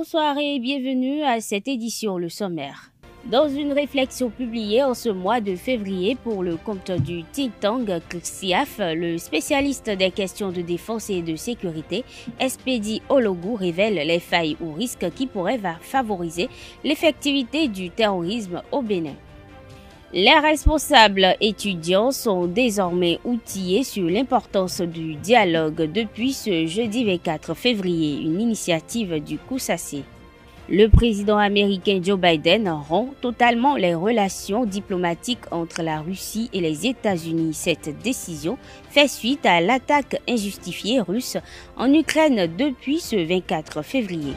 Bonsoir et bienvenue à cette édition Le Sommaire. Dans une réflexion publiée en ce mois de février pour le compte du think tank CSIAF, le spécialiste des questions de défense et de sécurité, Espedi Ologu, révèle les failles ou risques qui pourraient favoriser l'effectivité du terrorisme au Bénin. Les responsables étudiants sont désormais outillés sur l'importance du dialogue depuis ce jeudi 24 février, une initiative du CUSACE. Le président américain Joe Biden rompt totalement les relations diplomatiques entre la Russie et les États-Unis. Cette décision fait suite à l'attaque injustifiée russe en Ukraine depuis ce 24 février.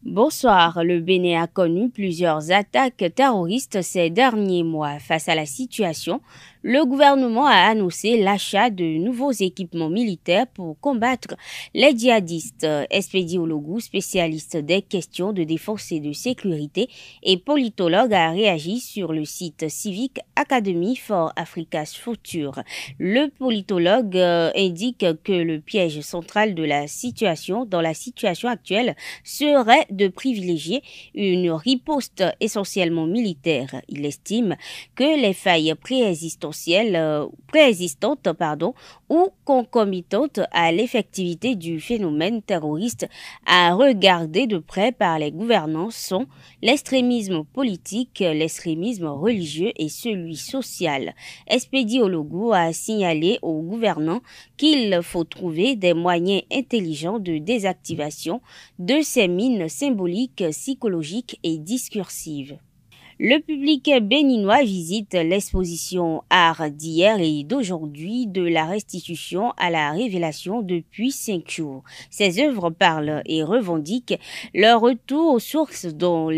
Bonsoir, le Bénin a connu plusieurs attaques terroristes ces derniers mois. Face à la situation, le gouvernement a annoncé l'achat de nouveaux équipements militaires pour combattre les djihadistes. Espedi Ologu, spécialiste des questions de défense et de sécurité et politologue, a réagi sur le site Civic Academy for Africa's Future. Le politologue indique que le piège central de la situation, dans la situation actuelle, serait de privilégier une riposte essentiellement militaire. Il estime que les failles préexistantes ou concomitantes à l'effectivité du phénomène terroriste à regarder de près par les gouvernants sont l'extrémisme politique, l'extrémisme religieux et celui social. Espedi Ologu a signalé aux gouvernants qu'il faut trouver des moyens intelligents de désactivation de ces mines symboliques, psychologiques et discursives. Le public béninois visite l'exposition art d'hier et d'aujourd'hui de la restitution à la révélation depuis 5 jours. Ces œuvres parlent et revendiquent leur retour aux sources dont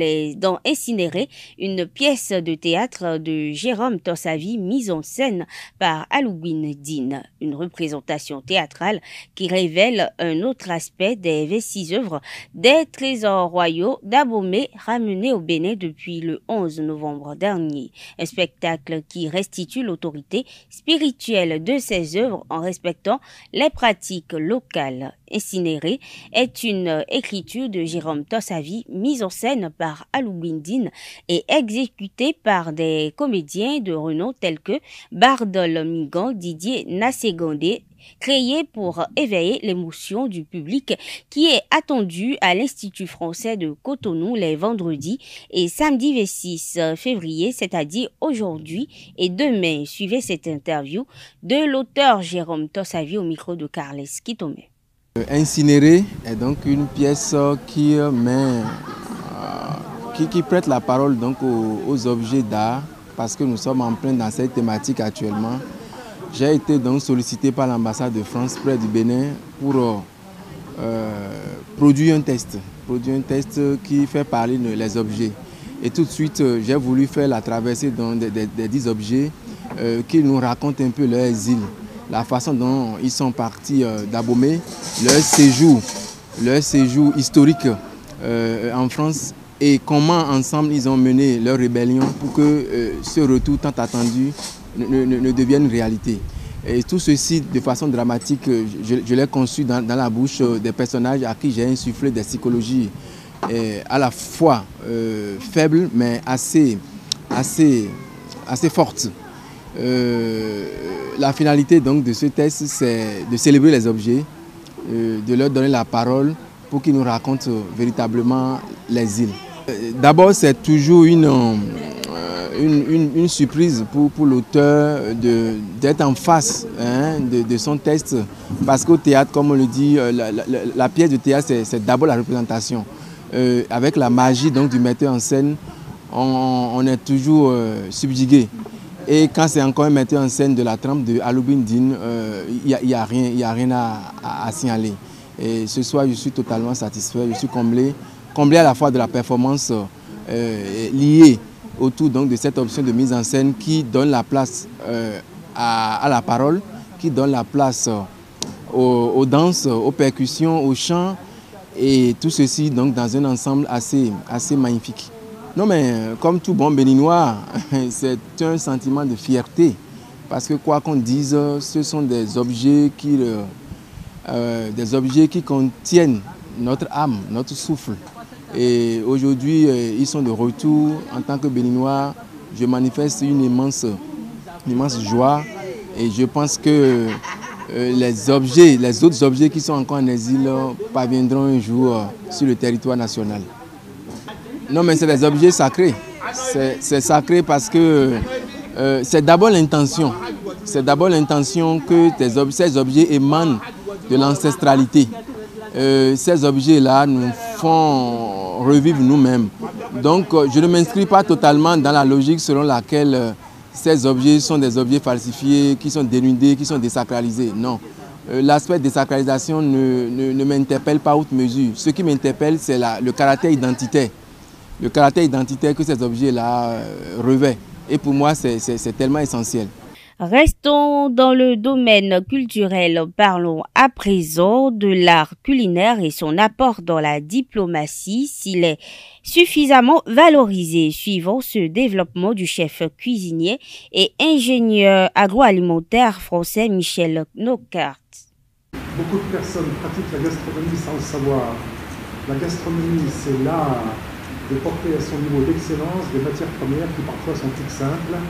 Incinéré, une pièce de théâtre de Jérôme Tossavi mise en scène par Alouguine Dine, une représentation théâtrale qui révèle un autre aspect des 26 œuvres des trésors royaux d'Abomey ramenés au Bénin depuis le 11 novembre dernier. Un spectacle qui restitue l'autorité spirituelle de ces œuvres en respectant les pratiques locales. Incinéré est une écriture de Jérôme Tossavi mise en scène par Alouguine Dine et exécutée par des comédiens de renom tels que Bardol Migan, Didier Nasségandé, créé pour éveiller l'émotion du public qui est attendu à l'Institut français de Cotonou les vendredis et samedi 26 février, c'est-à-dire aujourd'hui et demain. Suivez cette interview de l'auteur Jérôme Tossavi au micro de Carles Kitomé. Incinéré est donc une pièce qui prête la parole donc aux objets d'art parce que nous sommes en plein dans cette thématique actuellement. J'ai été donc sollicité par l'ambassade de France près du Bénin pour produire un test qui fait parler les objets. Et tout de suite, j'ai voulu faire la traversée des 10 objets qui nous racontent un peu leur exil, la façon dont ils sont partis d'Abomey, leur séjour historique en France et comment ensemble ils ont mené leur rébellion pour que ce retour tant attendu ne devienne réalité. Et tout ceci de façon dramatique, je l'ai conçu dans la bouche des personnages à qui j'ai insufflé des psychologies à la fois faibles mais assez fortes. La finalité donc de ce test, c'est de célébrer les objets, de leur donner la parole pour qu'ils nous racontent véritablement l'exil. D'abord, c'est toujours une surprise pour l'auteur d'être en face de son texte, parce qu'au théâtre, comme on le dit, la pièce de théâtre, c'est d'abord la représentation. Avec la magie donc, du metteur en scène, on est toujours subjugué. Et quand c'est encore un metteur en scène de la trempe de Alouguine Dine, il n'y a rien à signaler. Et ce soir, je suis totalement satisfait, je suis comblé à la fois de la performance liée autour donc, de cette option de mise en scène qui donne la place à la parole, qui donne la place aux danses, aux percussions, aux chants, et tout ceci donc, dans un ensemble assez magnifique. Non mais comme tout bon béninois, c'est un sentiment de fierté Parce que quoi qu'on dise, ce sont des objets qui contiennent notre âme, notre souffle. Et aujourd'hui, ils sont de retour. En tant que Béninois, je manifeste une immense joie. Et je pense que les autres objets qui sont encore en exil parviendront un jour sur le territoire national. Non, mais c'est des objets sacrés. C'est sacré parce que c'est d'abord l'intention. C'est d'abord l'intention que ces objets émanent de l'ancestralité. Ces objets-là nous font revivre nous-mêmes. Donc, je ne m'inscris pas totalement dans la logique selon laquelle ces objets sont des objets falsifiés, qui sont dénudés, qui sont désacralisés. Non. L'aspect désacralisation ne m'interpelle pas à outre mesure. Ce qui m'interpelle, c'est le caractère identitaire. Le caractère identitaire que ces objets-là revêtent. Et pour moi, c'est tellement essentiel. Restons dans le domaine culturel. Parlons à présent de l'art culinaire et son apport dans la diplomatie, s'il est suffisamment valorisé, suivant ce développement du chef cuisinier et ingénieur agroalimentaire français Michel Knockaert. Beaucoup de personnes pratiquent la gastronomie sans le savoir. La gastronomie, c'est l'art de porter à son niveau d'excellence des matières premières qui parfois sont toutes simples.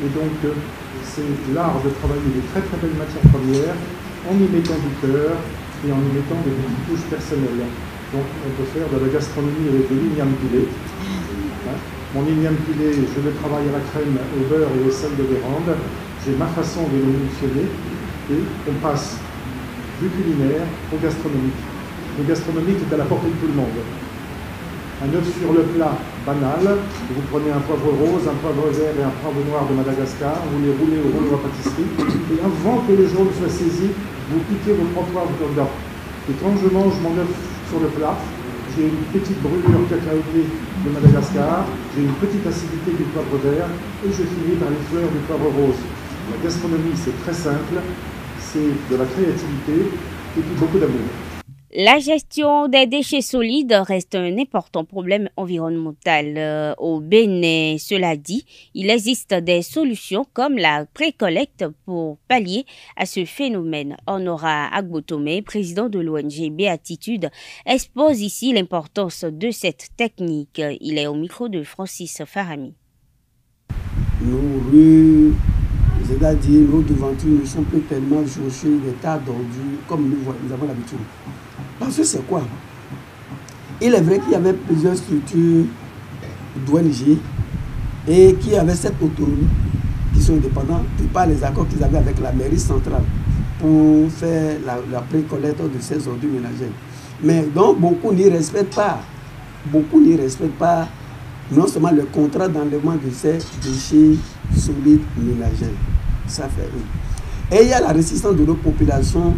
Et donc, c'est l'art de travailler des très très belles matières premières en y mettant du cœur et en y mettant des petites touches personnelles. Donc, on peut faire de la gastronomie avec de l'igname pilé. Mon igname pilé, je le travaille à la crème, au beurre et au sel de Guérande. J'ai ma façon de l'émulsionner et on passe du culinaire au gastronomique. Le gastronomique est à la portée de tout le monde. Un œuf sur le plat, banal. Vous prenez un poivre rose, un poivre vert et un poivre noir de Madagascar. Vous les roulez au rouleau à pâtisserie. Et avant que le jaune soit saisi, vous piquez vos 3 poivres dedans. Et quand je mange mon œuf sur le plat, j'ai une petite brûlure cacaotée de Madagascar, j'ai une petite acidité du poivre vert et je finis par les fleurs du poivre rose. La gastronomie, c'est très simple. C'est de la créativité et puis beaucoup d'amour. La gestion des déchets solides reste un important problème environnemental au Bénin. Cela dit, il existe des solutions comme la précollecte pour pallier à ce phénomène. Honora Agbotomé, président de l'ONG Béatitude, expose ici l'importance de cette technique. Il est au micro de Francis Farami. Nos rues, c'est-à-dire nos devantures ne sont plus tellement jonchées des tas d'ordures comme nous avons l'habitude. Parce que c'est quoi? Il est vrai qu'il y avait plusieurs structures d'ONG et qui avaient cette autonomie, qui sont indépendantes, de par les accords qu'ils avaient avec la mairie centrale pour faire la précollecte de ces ordures ménagères. Mais donc beaucoup n'y respectent pas. Beaucoup n'y respectent pas non seulement le contrat d'enlèvement de ces déchets solides ménagers. Ça fait une. Et il y a la résistance de nos populations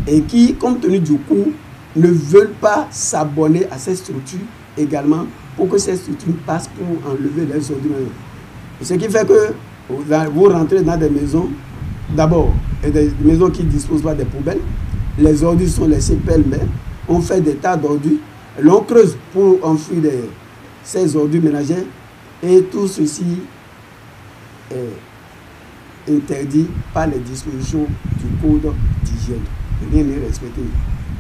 et qui, compte tenu du coût, ne veulent pas s'abonner à ces structures également pour que ces structures passent pour enlever les ordures. Ce qui fait que vous rentrez dans des maisons, d'abord, des maisons qui ne disposent pas des poubelles, les ordures sont laissées pêle-mêle, on fait des tas d'ordures, l'on creuse pour enfouir ces ordures ménagères et tout ceci est interdit par les dispositions du code d'hygiène. Rien n'est respecté.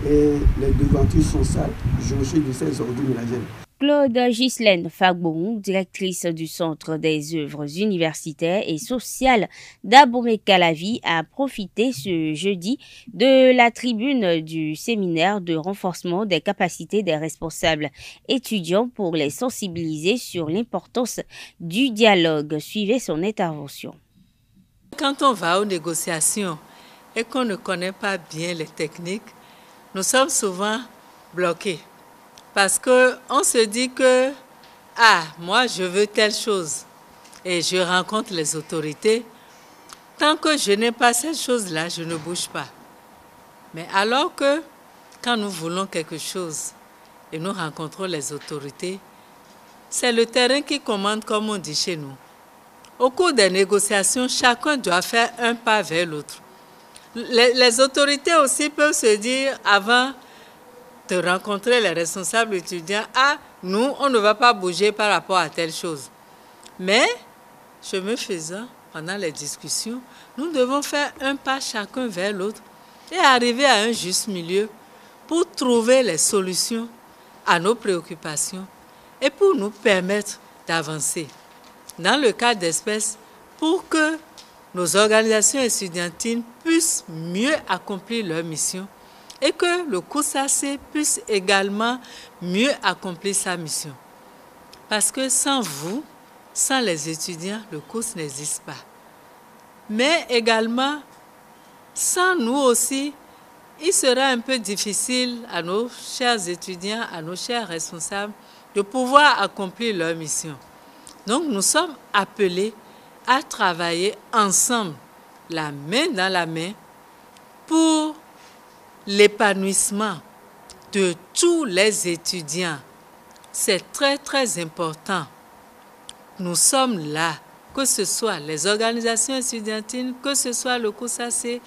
Et les devantures sont sales, jonchées de ces ordures ménagères. Claude Ghislaine Fagbon, directrice du Centre des œuvres universitaires et sociales d'Abomey-Calavi, a profité ce jeudi de la tribune du séminaire de renforcement des capacités des responsables étudiants pour les sensibiliser sur l'importance du dialogue. Suivez son intervention. Quand on va aux négociations et qu'on ne connaît pas bien les techniques, nous sommes souvent bloqués. Parce qu'on se dit que, moi je veux telle chose et je rencontre les autorités. Tant que je n'ai pas cette chose-là, je ne bouge pas. Mais alors que quand nous voulons quelque chose et nous rencontrons les autorités, c'est le terrain qui commande, comme on dit chez nous. Au cours des négociations, chacun doit faire un pas vers l'autre. Les autorités aussi peuvent se dire, avant de rencontrer les responsables étudiants, nous, on ne va pas bouger par rapport à telle chose. Mais, chemin faisant, pendant les discussions, nous devons faire un pas chacun vers l'autre et arriver à un juste milieu pour trouver les solutions à nos préoccupations et pour nous permettre d'avancer. Dans le cas d'espèce, pour que nos organisations estudiantines puissent mieux accomplir leur mission et que le COUSAC puisse également mieux accomplir sa mission. Parce que sans vous, sans les étudiants, le COUS n'existe pas. Mais également, sans nous aussi, il sera un peu difficile à nos chers étudiants, à nos chers responsables, de pouvoir accomplir leur mission. Donc nous sommes appelés à travailler ensemble, la main dans la main, pour l'épanouissement de tous les étudiants. C'est très très important. Nous sommes là, que ce soit les organisations estudiantines, que ce soit le COUSAC,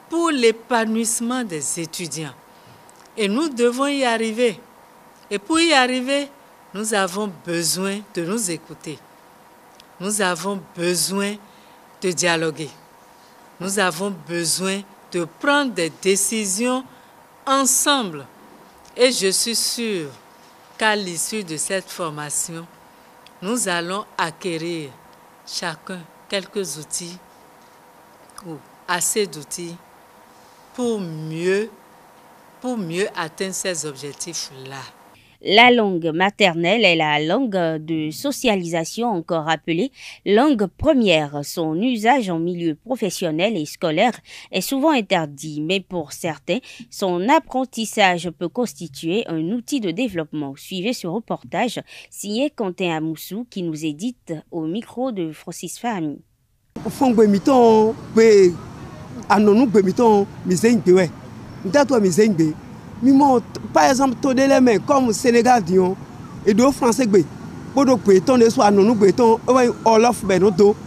pour l'épanouissement des étudiants. Et nous devons y arriver. Et pour y arriver, nous avons besoin de nous écouter. Nous avons besoin de dialoguer. Nous avons besoin de prendre des décisions ensemble. Et je suis sûre qu'à l'issue de cette formation, nous allons acquérir chacun quelques outils ou assez d'outils pour mieux atteindre ces objectifs-là. La langue maternelle est la langue de socialisation, encore appelée langue première. Son usage en milieu professionnel et scolaire est souvent interdit, mais pour certains, son apprentissage peut constituer un outil de développement. Suivez ce reportage signé Quentin Amoussou qui nous édite au micro de Francis Fahmi. Par exemple, tous les mains comme Sénégal et deux Français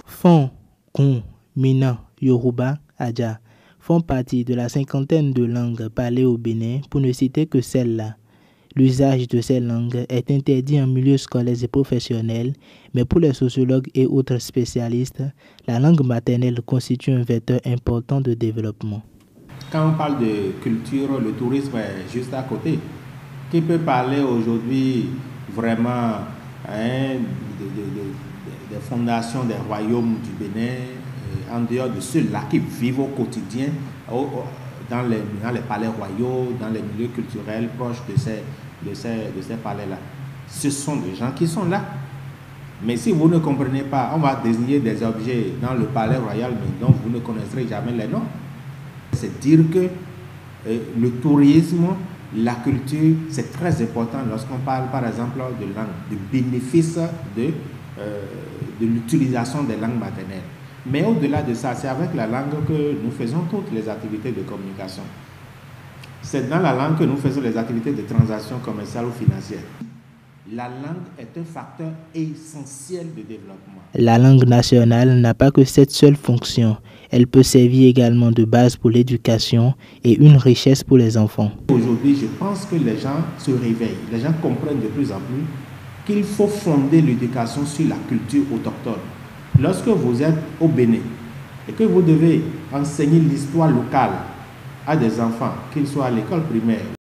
Fon, Kon, Mina, Yoruba, Adja font partie de la cinquantaine de langues parlées au Bénin, pour ne citer que celle-là. L'usage de ces langues est interdit en milieu scolaire et professionnel, mais pour les sociologues et autres spécialistes, la langue maternelle constitue un vecteur important de développement. Quand on parle de culture, le tourisme est juste à côté. Qui peut parler aujourd'hui vraiment des fondations des royaumes du Bénin, en dehors de ceux-là qui vivent au quotidien dans les palais royaux, dans les milieux culturels proches de ces palais-là. Ce sont des gens qui sont là. Mais si vous ne comprenez pas, on va désigner des objets dans le palais royal, mais dont vous ne connaîtrez jamais les noms. C'est dire que le tourisme, la culture, c'est très important lorsqu'on parle par exemple de langue, du bénéfice de l'utilisation des langues maternelles. Mais au-delà de ça, c'est avec la langue que nous faisons toutes les activités de communication. C'est dans la langue que nous faisons les activités de transaction commerciale ou financière. La langue est un facteur essentiel de développement. La langue nationale n'a pas que cette seule fonction. Elle peut servir également de base pour l'éducation et une richesse pour les enfants. Aujourd'hui, je pense que les gens se réveillent. Les gens comprennent de plus en plus qu'il faut fonder l'éducation sur la culture autochtone. Lorsque vous êtes au Bénin et que vous devez enseigner l'histoire locale à des enfants, qu'ils soient à l'école primaire